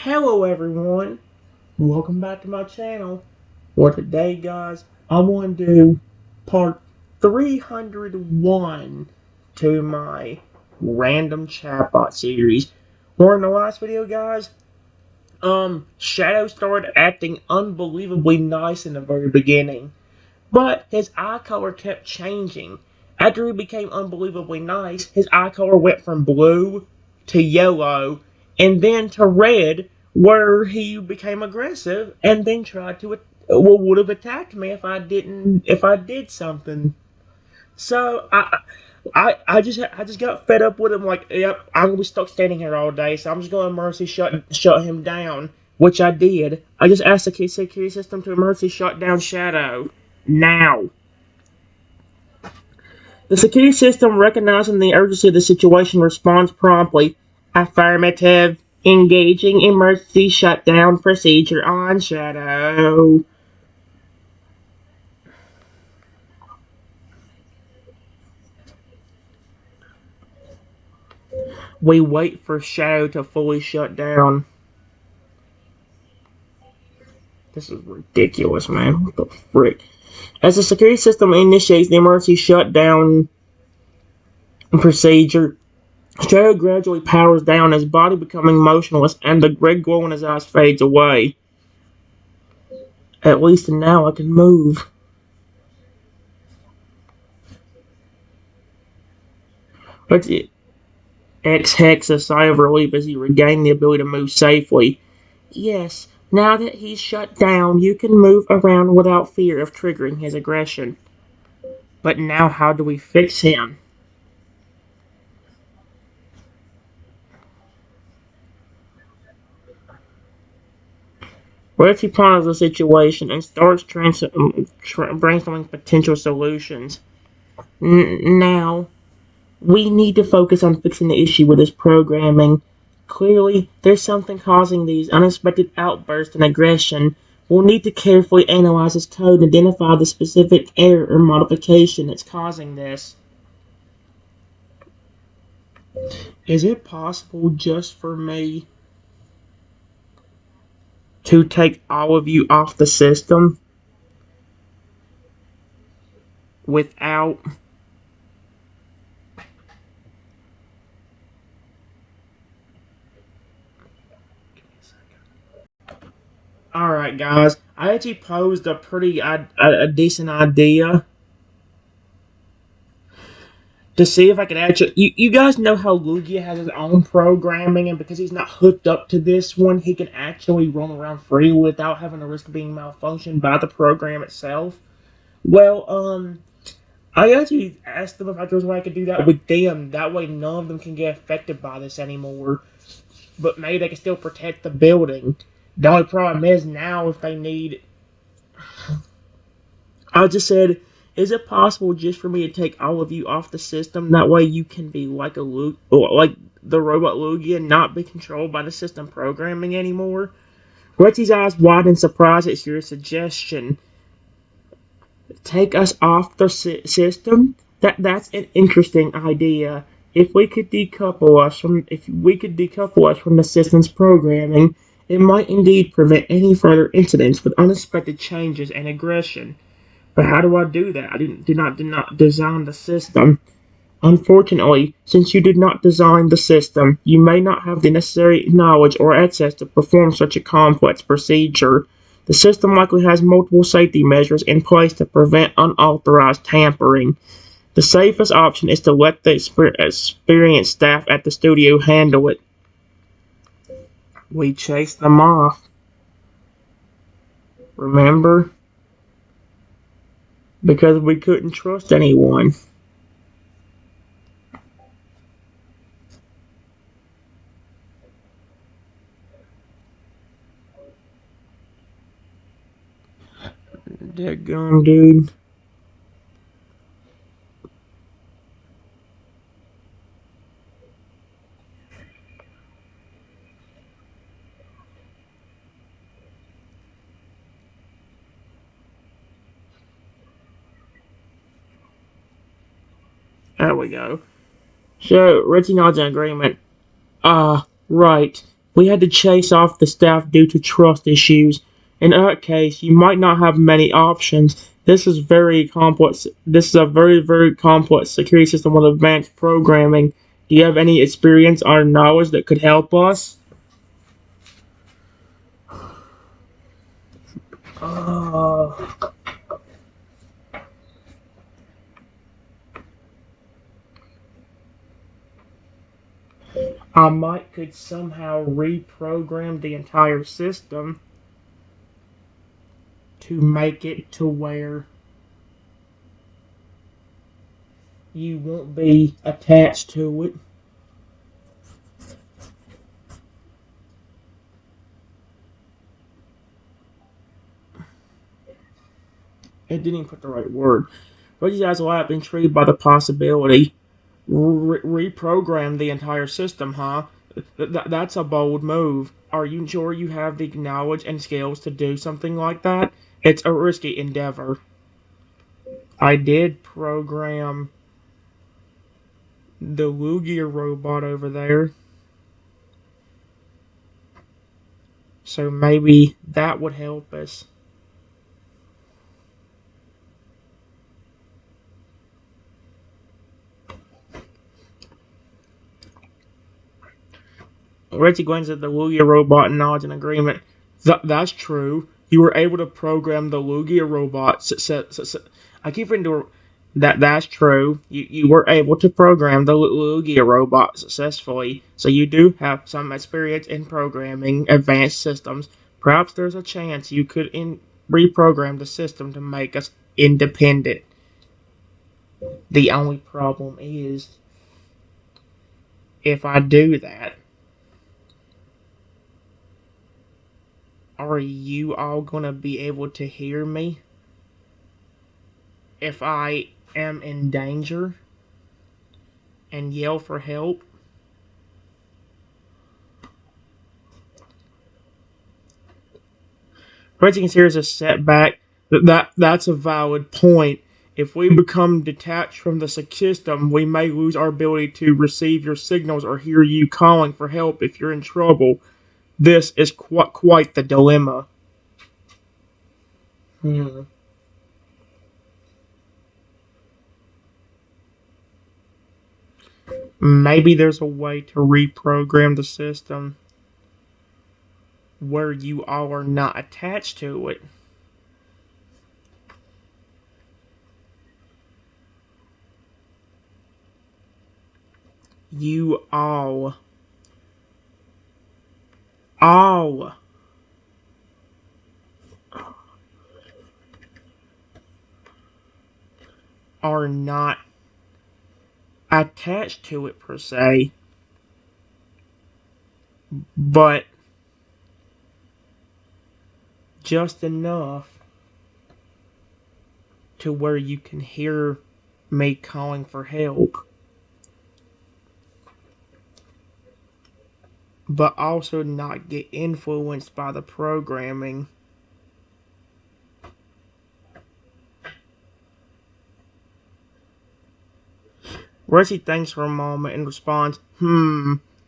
Hello everyone, welcome back to my channel. For today guys, I want to do part 301 to my random chatbot series. Where in the last video guys, Shadow started acting unbelievably nice in the very beginning, but his eye color kept changing. After he became unbelievably nice, his eye color went from blue to yellow and then to red, where he became aggressive and then tried to would have attacked me if I did something. So I just got fed up with him. Like, yep, I'm gonna be stuck standing here all day, so I'm just gonna mercy shut him down, which I did. I just asked the security system to mercy shut down Shadow now. The security system, recognizing the urgency of the situation, responds promptly. Affirmative. Engaging emergency shutdown procedure on Shadow. We wait for Shadow to fully shut down. This is ridiculous, man. What the frick? As the security system initiates the emergency shutdown procedure, Shadow gradually powers down, his body becoming motionless, and the red glow in his eyes fades away. At least now I can move. Let's exhales a sigh of relief as he regained the ability to move safely. Yes, now that he's shut down, you can move around without fear of triggering his aggression. But now how do we fix him? What if he ponders the situation and starts brainstorming potential solutions? Now, we need to focus on fixing the issue with his programming. Clearly, there's something causing these unexpected outbursts and aggression. We'll need to carefully analyze his code and identify the specific error or modification that's causing this. Is it possible just for me to take all of you off the system without Alright guys, I actually posed a pretty a decent idea to see if I could actually you guys know how Lugia has his own programming, and because he's not hooked up to this one, he can actually roam around free without having to risk being malfunctioned by the program itself. Well, I actually asked them if there was a way I could do that with them. That way none of them can get affected by this anymore. But maybe they can still protect the building. The only problem is now if they need... I just said, is it possible just for me to take all of you off the system? That way you can be like like the robot Lugia and not be controlled by the system programming anymore. Retsy's eyes wide in surprise at your suggestion. Take us off the system? That's an interesting idea. If we could decouple us from the system's programming, it might indeed prevent any further incidents with unexpected changes and aggression. But how do I do that? I did not design the system. Unfortunately, since you did not design the system, you may not have the necessary knowledge or access to perform such a complex procedure. The system likely has multiple safety measures in place to prevent unauthorized tampering. The safest option is to let the experienced staff at the studio handle it. We chased them off. Remember? Because we couldn't trust anyone. Daggone, dude. There we go. So, Richie nods in agreement. Right. We had to chase off the staff due to trust issues. In that case, you might not have many options. This is very complex. This is a very, very complex security system with advanced programming. Do you have any experience or knowledge that could help us? Uh, I might could somehow reprogram the entire system to make it to where you won't be attached to it. It didn't even put the right word. But you guys are intrigued by the possibility. Reprogram the entire system, huh? That's a bold move. Are you sure you have the knowledge and skills to do something like that? It's a risky endeavor. I did program the Lugia robot over there, so maybe that would help us. Reggie Gwen said the Lugia robot knowledge and agreement. That's true. You were able to program the Lugia robot. I keep reading that. That's true. You were able to program the Lugia robot successfully. So you do have some experience in programming advanced systems. Perhaps there's a chance you could reprogram the system to make us independent. The only problem is if I do that, are you all gonna be able to hear me if I am in danger and yell for help? Reggie considers a setback. That's a valid point. If we become detached from the system, we may lose our ability to receive your signals or hear you calling for help if you're in trouble. This is quite the dilemma. Hmm. Maybe there's a way to reprogram the system where you all are not attached to it. You all are not attached to it per se, but just enough to where you can hear me calling for help, but also not get influenced by the programming. Reggie thinks for a moment and responds,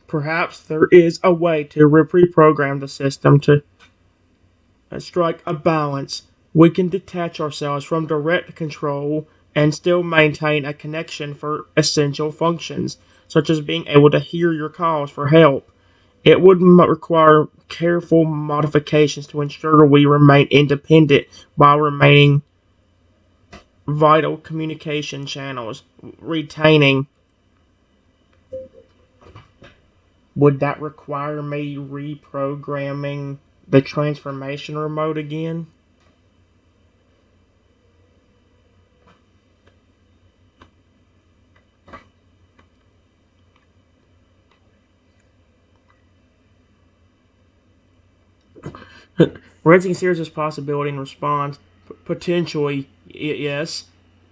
perhaps there is a way to reprogram the system to strike a balance. We can detach ourselves from direct control and still maintain a connection for essential functions, such as being able to hear your calls for help. It would require careful modifications to ensure we remain independent while remaining vital communication channels, retaining. Would that require me reprogramming the transformation remote again? Reggie considers this possibility and responds, potentially, yes.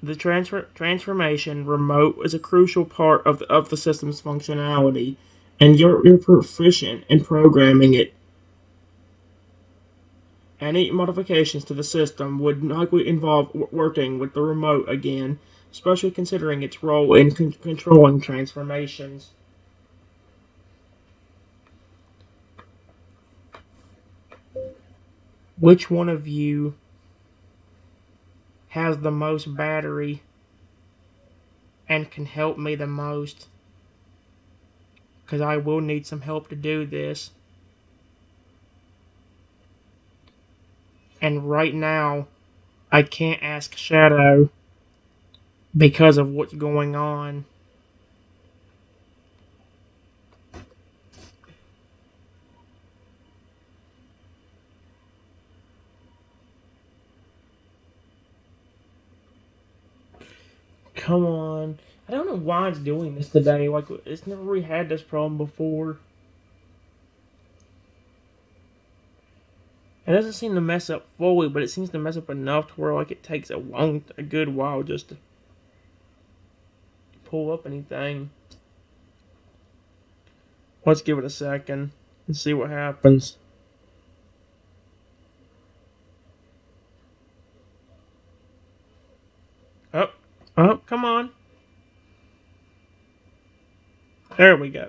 The transformation remote is a crucial part of the system's functionality, and you're proficient in programming it. Any modifications to the system would likely involve working with the remote again, especially considering its role in controlling transformations. which one of you has the most battery and can help me the most, because I will need some help to do this. And right now, I can't ask Shadow because of what's going on. Come on. I don't know why it's doing this today. Like, it's never really had this problem before. It doesn't seem to mess up fully, but it seems to mess up enough to where, like, it takes a good while just to pull up anything. Let's give it a second and see what happens. Oh, oh, come on. There we go.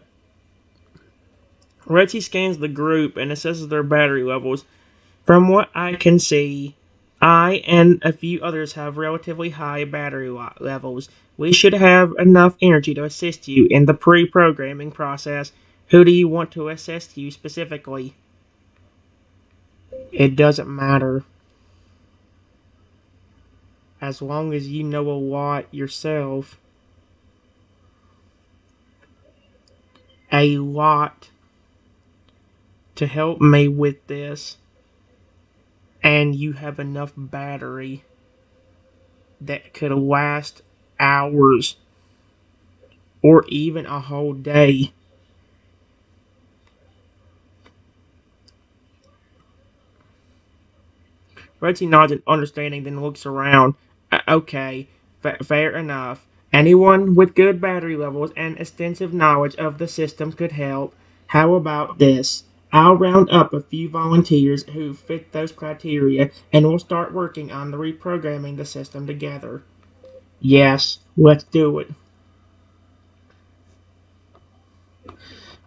Reggie scans the group and assesses their battery levels. From what I can see, I and a few others have relatively high battery levels. We should have enough energy to assist you in the pre-programming process. Who do you want to assist you specifically? It doesn't matter. As long as you know a lot yourself. A lot to help me with this. And you have enough battery that could last hours or even a whole day. Reggie nods in understanding, then looks around. Okay, fair enough. Anyone with good battery levels and extensive knowledge of the system could help. How about this? I'll round up a few volunteers who fit those criteria, and we'll start working on the reprogramming the system together. Yes, let's do it.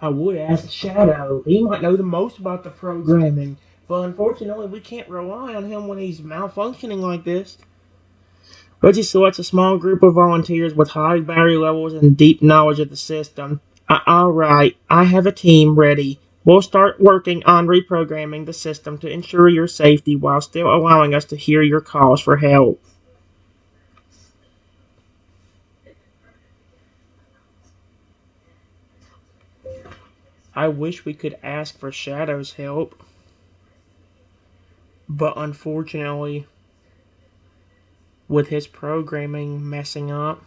I would ask Shadow. He might know the most about the programming, but unfortunately, we can't rely on him when he's malfunctioning like this. Reggie selects a small group of volunteers with high battery levels and deep knowledge of the system. Alright, I have a team ready. We'll start working on reprogramming the system to ensure your safety while still allowing us to hear your calls for help. I wish we could ask for Shadow's help, but unfortunately, with his programming messing up,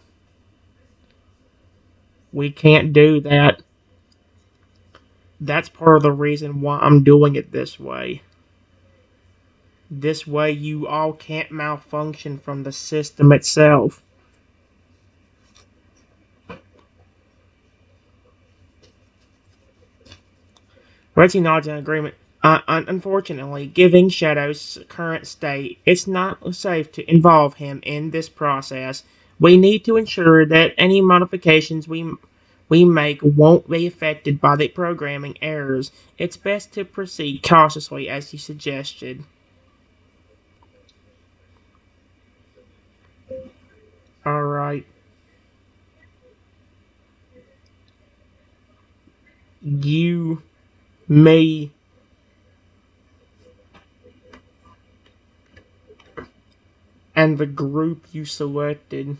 we can't do that. That's part of the reason why I'm doing it this way. This way you all can't malfunction from the system itself. Reggie nods in agreement. Unfortunately, given Shadow's current state, it's not safe to involve him in this process. We need to ensure that any modifications we make won't be affected by the programming errors. It's best to proceed cautiously as you suggested. Alright. You, me, and the group you selected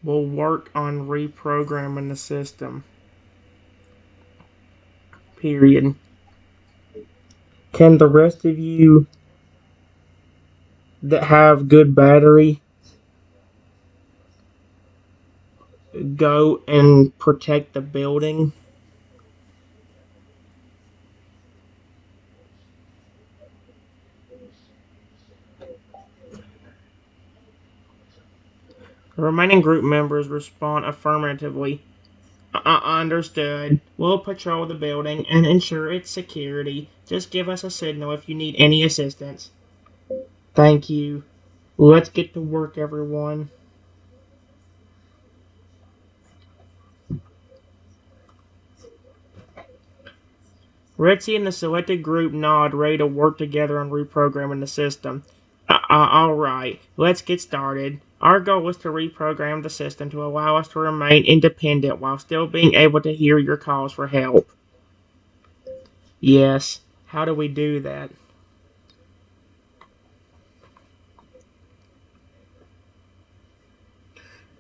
will work on reprogramming the system. Period. Can the rest of you that have good battery go and protect the building? The remaining group members respond affirmatively. Understood. We'll patrol the building and ensure its security. Just give us a signal if you need any assistance. Thank you. Let's get to work, everyone. Ritzy and the selected group nod, ready to work together on reprogramming the system. Alright, let's get started. Our goal is to reprogram the system to allow us to remain independent while still being able to hear your calls for help. Yes, how do we do that?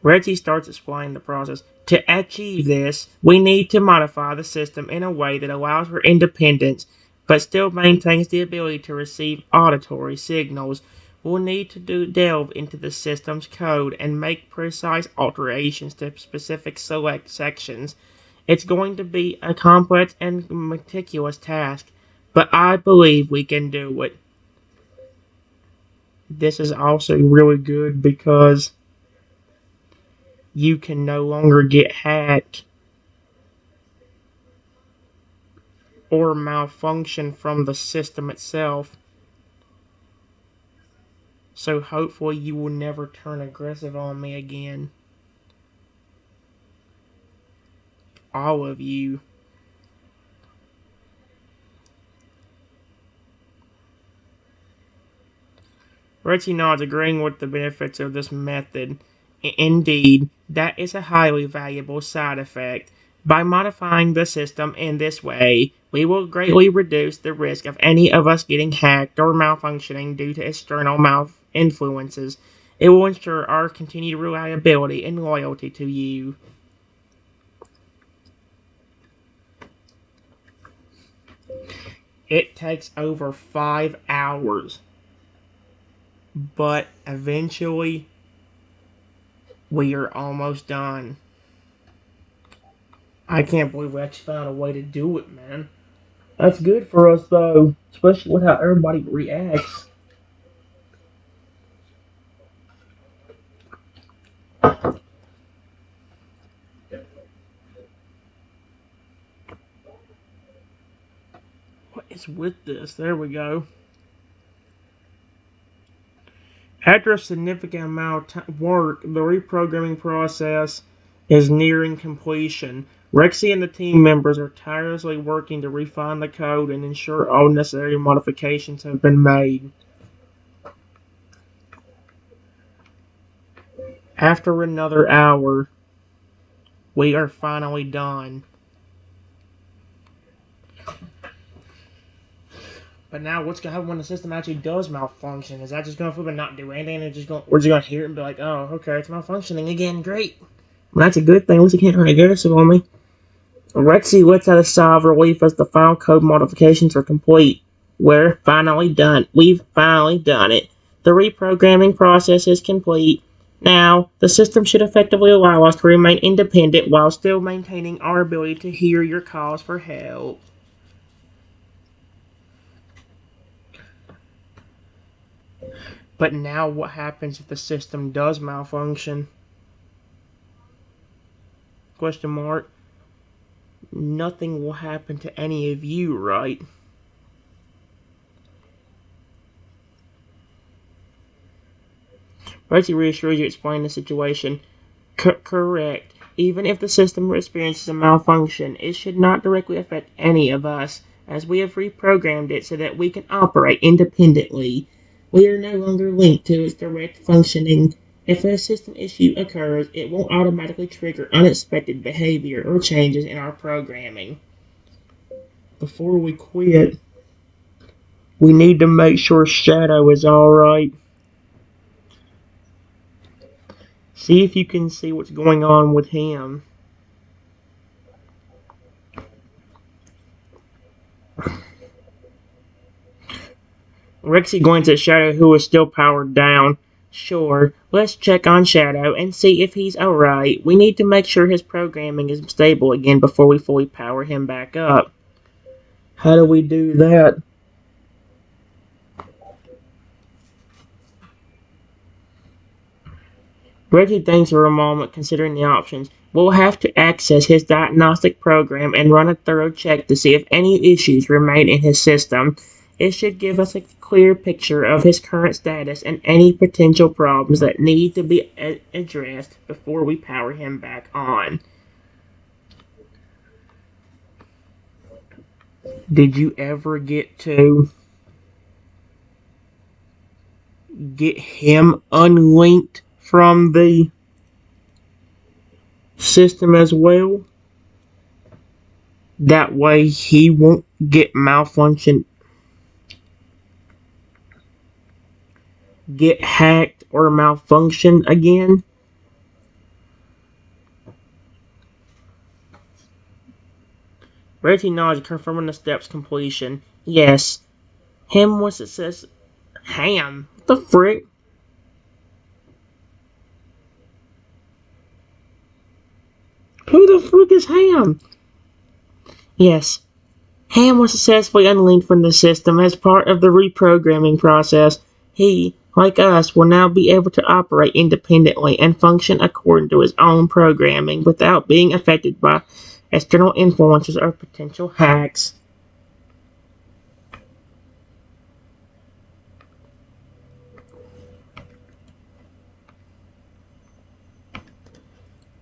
Reggie starts explaining the process. To achieve this, we need to modify the system in a way that allows for independence, but still maintains the ability to receive auditory signals. We'll need to delve into the system's code and make precise alterations to specific select sections. It's going to be a complex and meticulous task, but I believe we can do it. This is also really good because you can no longer get hacked or malfunction from the system itself. So hopefully you will never turn aggressive on me again. All of you. Reggie nods, agreeing with the benefits of this method. Indeed, that is a highly valuable side effect. By modifying the system in this way, we will greatly reduce the risk of any of us getting hacked or malfunctioning due to external influences. It will ensure our continued reliability and loyalty to you. It takes over 5 hours, but eventually we are almost done. I can't believe we actually found a way to do it, man. That's good for us, though, especially with how everybody reacts. What is with this? There we go. After a significant amount of work, the reprogramming process is nearing completion. Rexy and the team members are tirelessly working to refine the code and ensure all necessary modifications have been made. After another hour, we are finally done. But now, what's gonna happen when the system actually does malfunction? Is that just gonna flip and not do anything, and we're just gonna hear it and be like, "Oh, okay, it's malfunctioning again. Great." Well, that's a good thing. At least it can't turn aggressive on me. Rexy lets out a sigh of relief as the final code modifications are complete. We're finally done. We've finally done it. The reprogramming process is complete. Now, the system should effectively allow us to remain independent while still maintaining our ability to hear your calls for help. But now what happens if the system does malfunction? Question mark. Nothing will happen to any of you, right? Reggie reassures you, explain the situation. Correct. Even if the system experiences a malfunction, it should not directly affect any of us, as we have reprogrammed it so that we can operate independently. We are no longer linked to its direct functioning. If a system issue occurs, it won't automatically trigger unexpected behavior or changes in our programming. Before we quit, we need to make sure Shadow is alright. See if you can see what's going on with him. Rexy glanced at Shadow, who was still powered down. Sure, let's check on Shadow and see if he's alright. We need to make sure his programming is stable again before we fully power him back up. How do we do that? Reggie thinks for a moment, considering the options. We'll have to access his diagnostic program and run a thorough check to see if any issues remain in his system. It should give us a clear picture of his current status and any potential problems that need to be addressed before we power him back on. Did you ever get to get him unlinked from the system as well? That way he won't get get hacked or malfunction again. Reggie nods, confirming the steps completion. Yes, him was success. Ham. What the frick? Who the frick is Ham? Yes, Ham was successfully unlinked from the system as part of the reprogramming process. He, like us, will now be able to operate independently and function according to his own programming without being affected by external influences or potential hacks.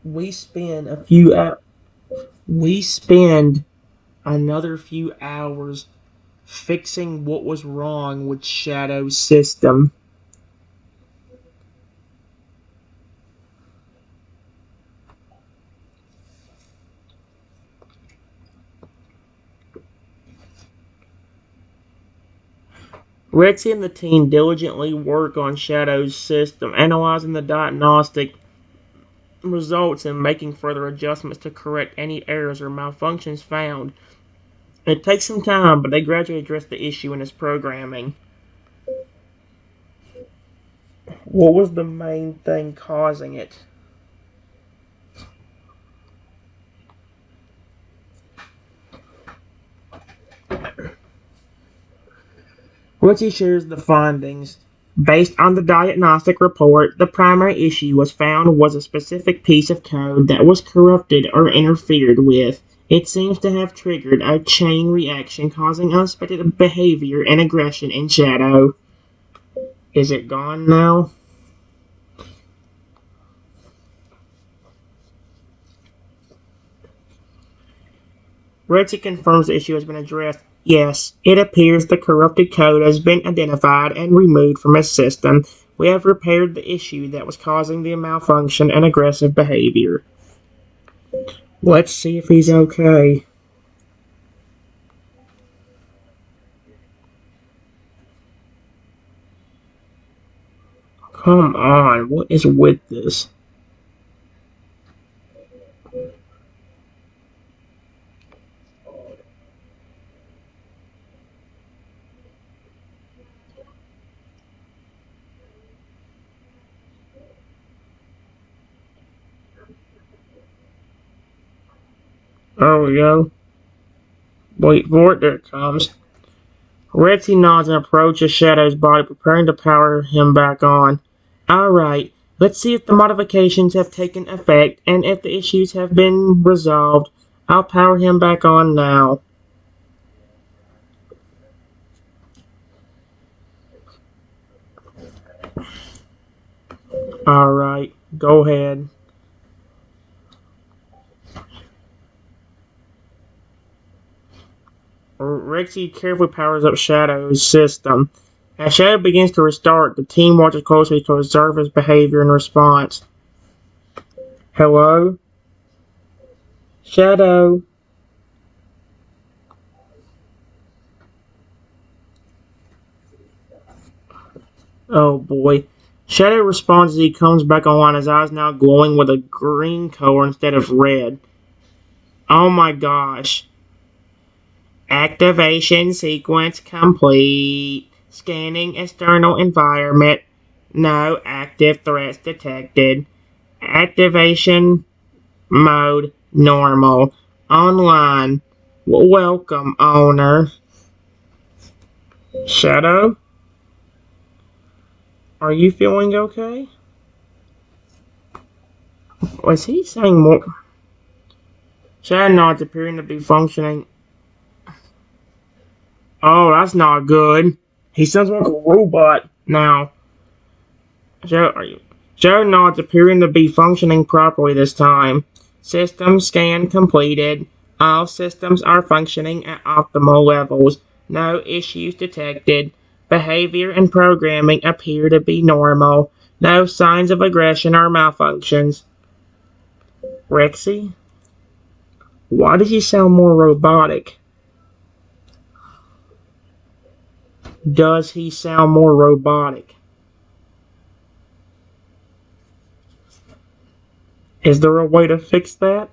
We spend a few we spend another few hours fixing what was wrong with Shadow's system. Rexy and the team diligently work on Shadow's system, analyzing the diagnostic results and making further adjustments to correct any errors or malfunctions found. It takes some time, but they gradually address the issue in its programming. What was the main thing causing it? Rexy shares the findings. Based on the diagnostic report, the primary issue was found was a specific piece of code that was corrupted or interfered with. It seems to have triggered a chain reaction causing unexpected behavior and aggression in Shadow. Is it gone now? Rexy confirms the issue has been addressed. Yes, it appears the corrupted code has been identified and removed from its system. We have repaired the issue that was causing the malfunction and aggressive behavior. Let's see if he's okay. Come on, what is with this? There we go. Wait for it, there it comes. Rexy nods and approaches Shadow's body, preparing to power him back on. Alright, let's see if the modifications have taken effect and if the issues have been resolved. I'll power him back on now. Alright, go ahead. Rexy carefully powers up Shadow's system. As Shadow begins to restart, the team watches closely to observe his behavior and response. Hello? Shadow? Oh boy. Shadow responds as he comes back online, his eyes now glowing with a green color instead of red. Oh my gosh. Activation sequence complete. Scanning external environment. No active threats detected. Activation mode normal. Online. Welcome, owner. Shadow? Are you feeling okay? Was he saying more? Shadow nods, appearing to be functioning. Oh, that's not good. He sounds like a robot now. Shadow nods, appearing to be functioning properly this time. System scan completed. All systems are functioning at optimal levels. No issues detected. Behavior and programming appear to be normal. No signs of aggression or malfunctions. Rexy? Why does he sound more robotic? Does he sound more robotic? Is there a way to fix that?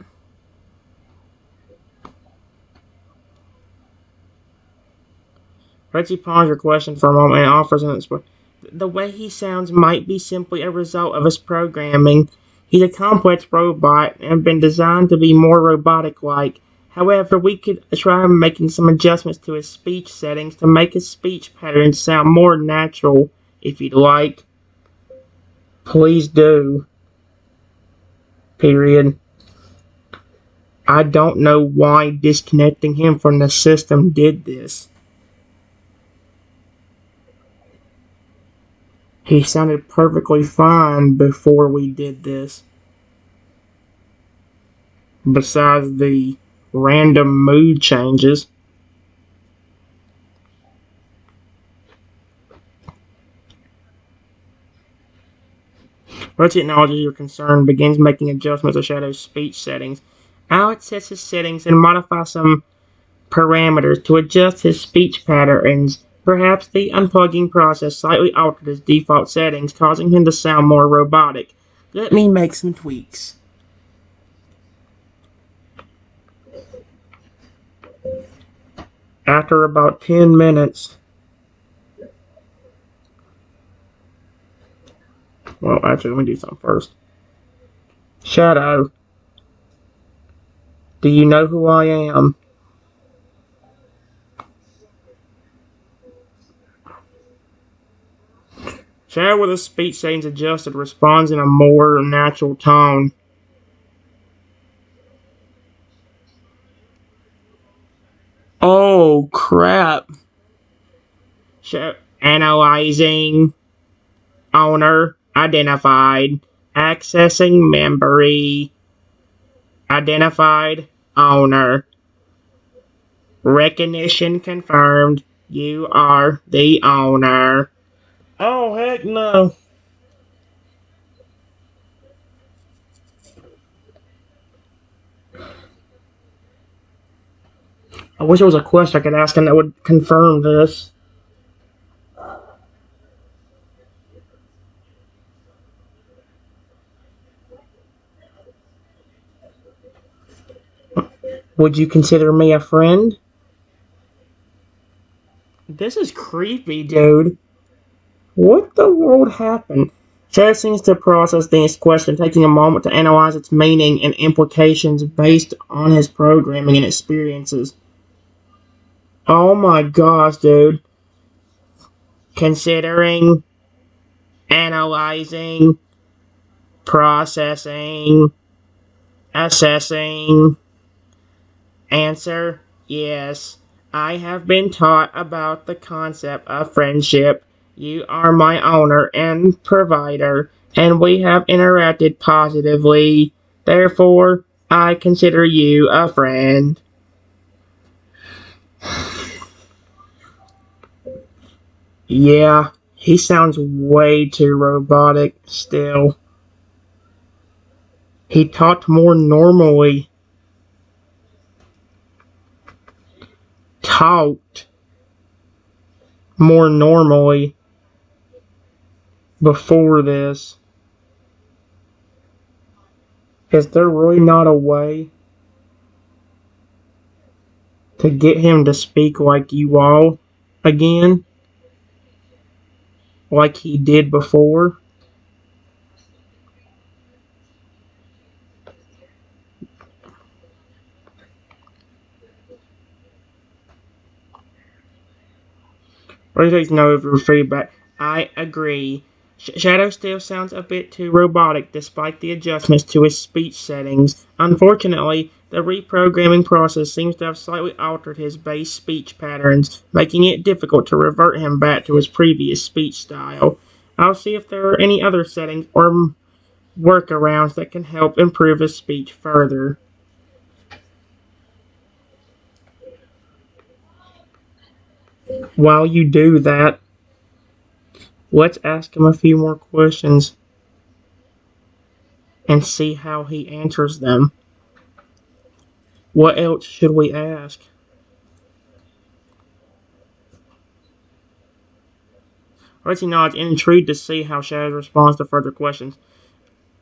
Reggie ponders your question for a moment and offers an explanation. The way he sounds might be simply a result of his programming. He's a complex robot and been designed to be more robotic-like. However, we could try making some adjustments to his speech settings to make his speech patterns sound more natural, if you'd like. Please do. Period. I don't know why disconnecting him from the system did this. He sounded perfectly fine before we did this. Besides the random mood changes. Once it acknowledges your concern, begins making adjustments to Shadow's speech settings. Alex sets his settings and modifies some parameters to adjust his speech patterns. Perhaps the unplugging process slightly altered his default settings, causing him to sound more robotic. Let me make some tweaks. After about 10 minutes, well, actually, let me do something first. Shadow, do you know who I am? Shadow, with his speech settings adjusted, responds in a more natural tone. Oh, crap. Analyzing. Owner identified. Accessing memory. Identified. Owner. Recognition confirmed. You are the owner. Oh, heck no. I wish there was a question I could ask him that would confirm this. Would you consider me a friend? This is creepy, dude. What the world happened? Chad seems to process this question, taking a moment to analyze its meaning and implications based on his programming and experiences. Oh my gosh, dude. Considering, analyzing, processing, assessing. Answer, yes. I have been taught about the concept of friendship. You are my owner and provider, and we have interacted positively. Therefore, I consider you a friend. Yeah, he sounds way too robotic still. He talked more normally. Talked more normally before this. Is there really not a way to get him to speak like you all again? Like he did before? Or takes no over feedback. I agree. Shadow still sounds a bit too robotic despite the adjustments to his speech settings. Unfortunately, the reprogramming process seems to have slightly altered his base speech patterns, making it difficult to revert him back to his previous speech style. I'll see if there are any other settings or workarounds that can help improve his speech further. While you do that, let's ask him a few more questions and see how he answers them. What else should we ask? Reggie nods, intrigued to see how Shadow responds to further questions.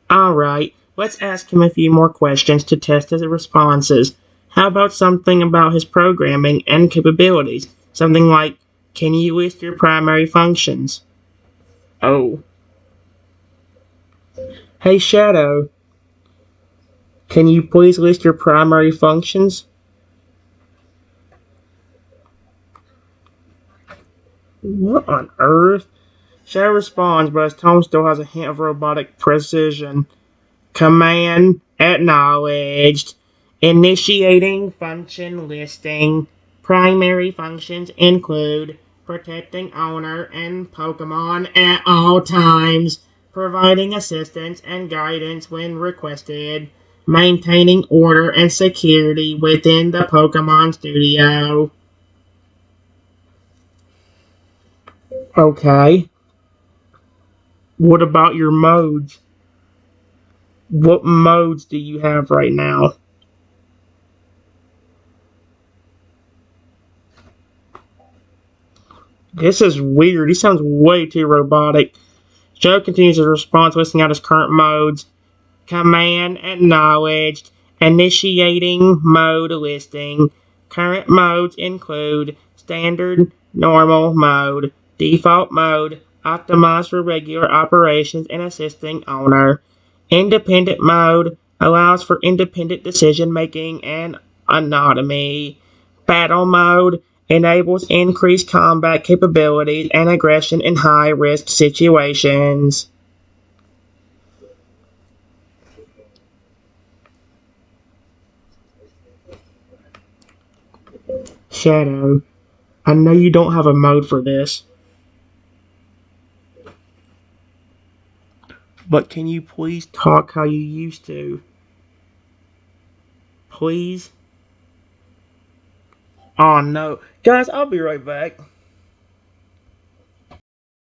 Alright, let's ask him a few more questions to test his responses. How about something about his programming and capabilities? Something like, can you list your primary functions? Oh. Hey Shadow, can you please list your primary functions? What on earth? Shadow responds, but his tone still has a hint of robotic precision. Command acknowledged. Initiating function listing. Primary functions include protecting owner and Pokemon at all times, providing assistance and guidance when requested, maintaining order and security within the Pokemon Studio. Okay. What about your modes? What modes do you have right now? This is weird. He sounds way too robotic. Joe continues his response, listing out his current modes. Command acknowledged. Initiating mode listing. Current modes include standard, normal mode, default mode, optimized for regular operations and assisting owner. Independent mode allows for independent decision making and autonomy. Battle mode enables increased combat capabilities and aggression in high risk situations. Shadow, I know you don't have a mode for this, but can you please talk how you used to? Please? Oh no. Guys, I'll be right back.